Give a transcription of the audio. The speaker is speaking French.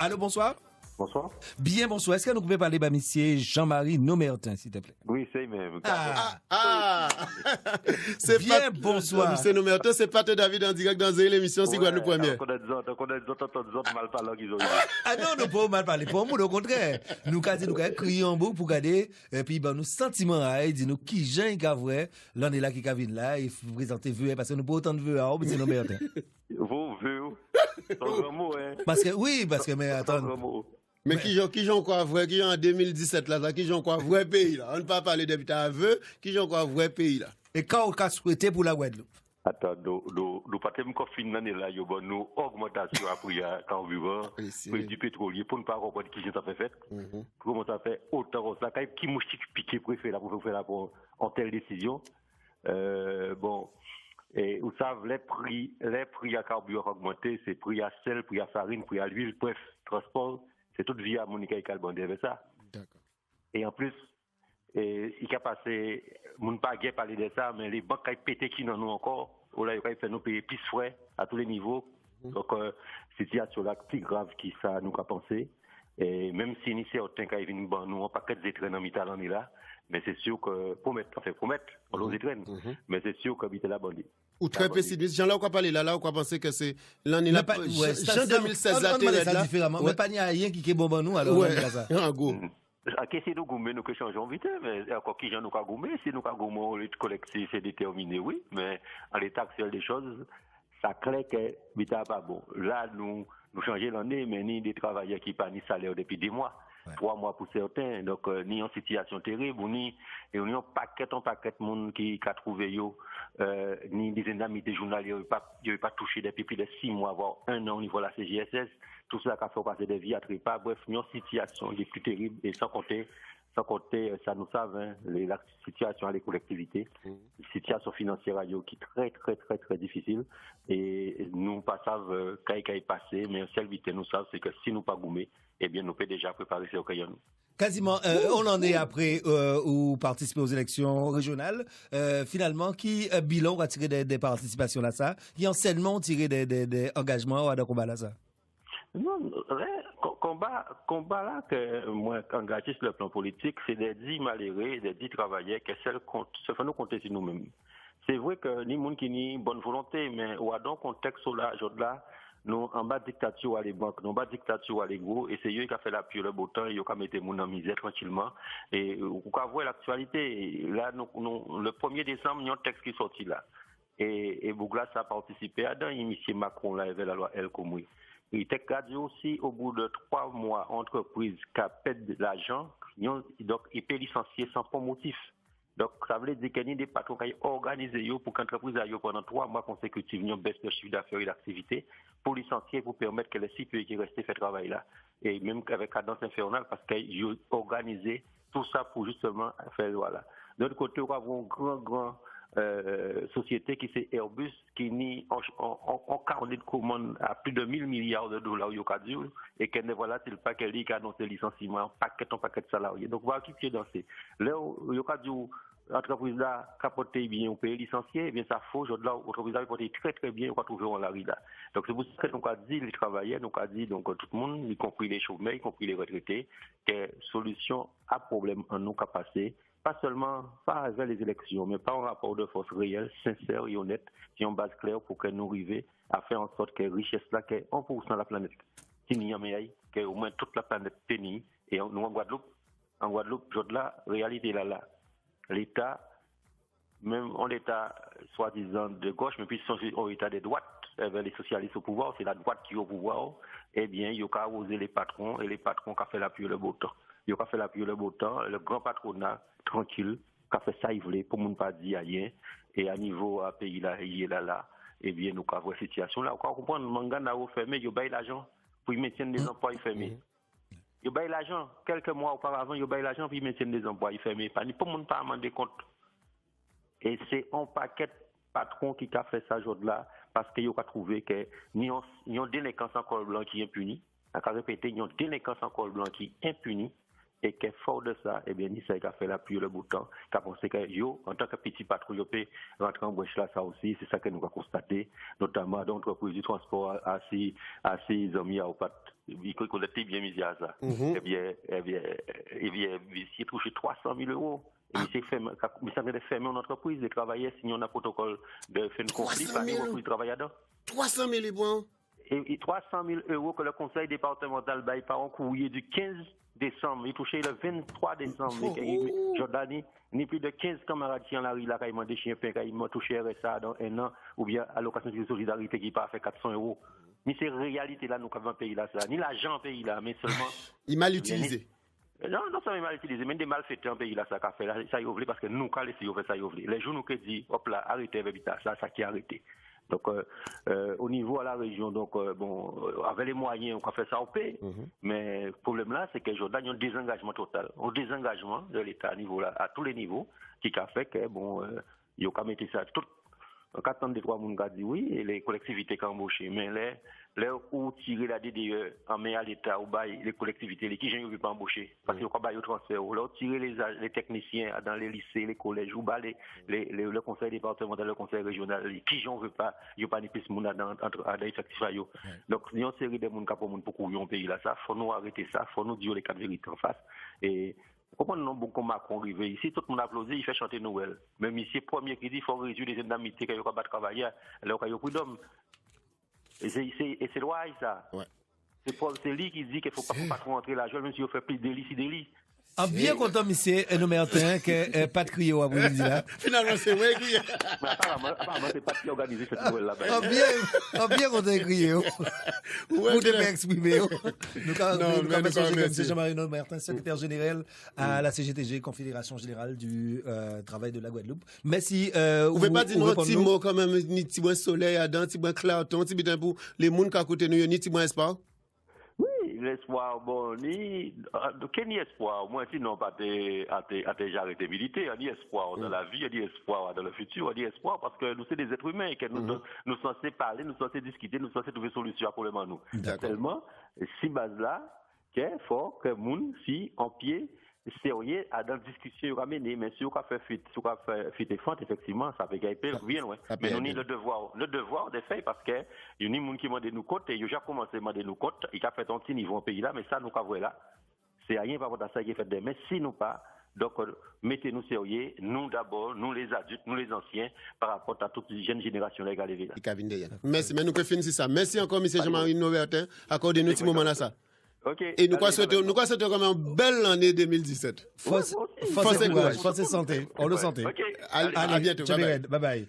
Allô, bonsoir. Bonsoir. Bien, bonsoir. Est-ce que nous pouvons parler de monsieur Jean-Marie Nomertin, s'il te plaît? Oui, c'est même. C'est bien, pas, bonsoir. Monsieur Nomertin, c'est pas David en direct dans l'émission Si Guadeloupe Première. On connaît des autres mal parlants qu'ils ont eu. Ah non, nous pouvons mal parler. Pour nous, au contraire. Nous, quand nous crions en boucle pour garder, et puis, nos sentiments, dit nous qui Jean est vrai, l'on est là qui vient là, il faut présenter vœux, parce que nous pas autant de vœux à monsieur Nomertin. Vos vœux, c'est un grand mot, hein. Parce que, mais attends. Mais qui j'en quoi vrai, qui en 2017 là, qui j'en quoi vrai pays là. On ne peut pas parler d'habiter à vœux, qui j'en quoi vrai pays là. Et quand on a souhaité pour la Guadeloupe? Attends, nous pas tellement confinés là, nous augmentation après carburant, prix du pétrolier, pour ne pas comprendre qui ça fait fait. Comment ça fait autant ça, qui moustique piqué préféré pour faire en telle décision. Bon. Et vous savez, les prix à carburant augmenté, c'est prix à sel, prix à farine, prix à l'huile, bref, transport, c'est tout via Monica et Calbondé avec ça. D'accord. Et en plus, il a passé, mon pas guère parler de ça, mais les banques ont pété qui n'en ont encore, ou là, ils ont fait nous payer plus frais à tous les niveaux. Donc, situation là, plus grave qui ça nous a pensé. Et même si nous certains qui viennent nous, on pas qu'à des traînes en métal, on est là. Mais c'est sûr que, promettre, on les traîne. Mais c'est sûr qu'habiter la bandit. Ou très pessimiste. Jean là, on va parler là, on va penser que c'est l'année là. Jean 2016 là, on ça différemment. Mais pas rien qui est bon pour nous, alors. Ouais, en gros. Si nous gourmets, nous changeons vite, mais encore qui j'en nous avons gourmé, si nous avons gourmé, le collectif, c'est déterminé, oui, mais en l'état actuel des choses, ça clair que l'État pas bon. Là, nous changeons l'année, mais ni des travailleurs qui pas ni salaire depuis 10 mois. 3 mois pour certains, donc ni en situation terrible, ni un paquet de monde qui a trouvé ni des indemnités journalières, il n'y a pas touché depuis plus de 6 mois, voire 1 an au niveau de la CGSS, tout ça qui a fait passer des vies à trépas, bref, une situation des plus terribles, et sans compter, ça nous savent, la situation à les collectivités, la situation financière qui est très difficile, et nous pas savons quand il est passé, mais seule vite nous savons, c'est que si nous pas gourmés, eh bien, nous pouvons déjà préparer ces occasions. Quasiment, on en est après ou participer aux élections régionales. Finalement, qui bilan a tiré des participations là ça, qui enseignement tiré des engagements à des combats là ça. Non, combat là que moi engagé sur le plan politique, c'est des 10 malheureux, des 10 travailleurs qui se font nous compter sur nous-mêmes. C'est vrai que ni monde qui ni bonne volonté, mais ou dans contexte là, là, nous en bas dictature à les banques, nous en bas dictature à les gros, et c'est eux qui a fait la pluie le beau temps, ils ont mis les gens en misère tranquillement. Et vous pouvez voir l'actualité. Là, le 1er décembre, il y a un texte qui est sorti là. Et Bouglas a participé à dans M. Macron là, avec la loi El Khomri. Il était dit aussi, au bout de 3 mois, entreprise qui a perdu de l'argent, donc il peut licencier sans bon motif. Donc, ça veut dire qu'il y a des patrons qui ont organisé pour qu'entreprise aille pendant 3 mois consécutifs, une baisse de chiffre d'affaires et d'activité, pour licencier, pour permettre que les CPE qui restent fait travail là. Et même avec cadence infernale, parce qu'ils ont organisé tout ça pour justement faire voilà. De l'autre côté, on va avoir une grande société qui c'est Airbus, qui nie en carnet de commandes à plus de 1000 milliards de dollars au Yokadjou, et qu'elle ne voilà pas qu'elle qui a annoncé licenciement, paquet de salariés. Donc, voilà qui est dansé. Là, Yokadjou, l'entreprise là, capoté bien, on peut licencier, eh bien, ça faut, aujourd'hui, l'entreprise là, capoté très bien, on va trouver en la rue là. Donc, c'est pour ça qu'on a dit, les travailleurs, on a dit, donc, tout le monde, y compris les chômeurs, y compris les retraités, que solution à problème en nous qu'a passé, pas seulement pas avec les élections, mais pas un rapport de force réel, sincère et honnête, qui ont une base claire pour que nous arrivions à faire en sorte que la richesse là, que 1% de la planète, si nous y a que au moins toute la planète tenue, et nous en Guadeloupe, la réalité là, l'État, même en l'État soi-disant de gauche, mais puis en État de droite, avec les socialistes au pouvoir, c'est la droite qui est au pouvoir, eh bien, il y a osé les patrons, et les patrons qui ont fait la pluie le beau temps. Il a fait la pluie le beau temps, le grand patronat, tranquille, qui a fait ça, il voulait, pour ne pas dire rien, et à niveau à pays là, il est là, eh bien, nous avons une situation là. On comprend, Mangana a fermé, il a l'argent pour y maintenir des emplois fermés. Il a l'argent, quelques mois auparavant, il a l'argent pour y maintenir des emplois fermés. Pas pour ne pas demander compte. Et c'est un paquet de patrons qui a fait ça aujourd'hui là, parce qu'il a trouvé que n'y a une délinquance en col blanc qui est impunie. On a répété, il y a une délinquance en col blanc qui est impunie. Et que fort de ça, eh bien, Nissa a fait la pluie le bout de temps, qui a pensé que yo, en tant que petit patron, yo peut rentrer en brèche là, ça aussi, c'est ça que nous avons constaté, notamment dans l'entreprise du transport à 6 amis à Opat. il connaît bien misé à ça. Eh bien, il touché 300 000 euros. Et il s'est fermé une entreprise, il travaillait, signé un protocole de fin de conflit, il travaillait dedans. 300 000 euros. Et 300 000 euros que le conseil départemental baille par un courrier du 15 décembre. Il touchait le 23 décembre. Jordanie, ni plus de 15 camarades qui ont la rue, là, qui m'ont des chiens, qui m'ont touché RSA dans un an, ou bien allocation de solidarité qui part fait 400 euros. Mais c'est réalité là, nous, comme un pays là, ça. Ni l'argent pays là, mais seulement. Il mal utilisé. Non, ça m'a mal utilisé, mais des malfaiteurs en pays là, ça a fait là, ça y ouvre parce que nous, quand les fait ça y ouvre. Les jours nous qui dit, hop là, arrêtez avec ça qui a arrêté. Donc, au niveau à la région, donc, avec les moyens, on a fait ça au pays. Mais le problème là, c'est que Jordan, il y a un désengagement total. Un désengagement de l'État à niveau là, à tous les niveaux, qui a fait que, il y a mis ça tout. 4 des 3 moun qui dit oui, et les collectivités qui ont embauché. Mais là où tirer la DDE en met à l'État, ou bail les collectivités, qui ne veulent pas embaucher, parce qu'il y a pas de transfert. Là où tirer les techniciens dans les lycées, les collèges, ou bail le conseil départemental, le conseil régional, qui ne veulent pas, il n'y a pas de plus moun dans l'effectif. Donc, il y a une série de moun qui ont pour courir un pays là, ça, faut nous arrêter ça, faut nous dire les 4 vérités en face. Et pourquoi nous avons comme Macron arrivé ici, tout le monde applaudit, il fait chanter Noël. Même ici, premier qui dit qu'il faut réduire les indemnités qu'il y a pas de travailler, alors qu'il y a plus d'hommes. Et c'est loi ça. Ouais. C'est lui qui dit qu'il ne faut pas trop rentrer l'argent, même si on fait plus de délit. En bien content, monsieur, et nous Martin, que pas de crier au après-midi là. Finalement, c'est vrai qui Mais apparemment, c'est pas qui organise cette Noël là. En bien content de crier. Vous devez exprimer. Nous avons M. Jean-Marie Martin, secrétaire général à la CGTG, Confédération Générale du Travail de la Guadeloupe. Merci. Vous pouvez pas dire un petit mot quand même, ni petit moins soleil, un petit moins clarton, un petit peu pour les gens qui ont côté nous, ni petit moins espoir? L'espoir, quel espoir? Moi, sinon, pas déjà arrêté militaire, ni espoir dans la vie, ni espoir dans le futur, ni espoir parce que nous sommes des êtres humains et que nous sommes censés parler, nous sommes censés discuter, nous sommes censés trouver solution à problème à nous. Tellement, si base là, qu'il faut que moun, si en pied, sérieux à dans la discussion à mener, mais si on fait fit et fente, effectivement, ça peut gagner bien loin. Mais nous avons le devoir de faire parce que il y a des gens qui demandent nous côtes et ils ont déjà commencé à demander nous côtes, ils ont fait un petit niveau en pays là, mais ça nous avons là. C'est rien par rapport à ça qui est fait de mais si nous pas, donc mettez-nous sérieux, nous d'abord, nous les adultes, nous les anciens, par rapport à toute les jeunes générations qui arrivent là. Merci, mais nous pouvons finir ça. Merci encore, M. Jean-Marie Novertin, accordez-nous un petit moment là ça. Okay. Et nous souhaitons comme une belle année 2017. Force et courage, force et santé. On le sentait. Okay. À bientôt. Bye bye.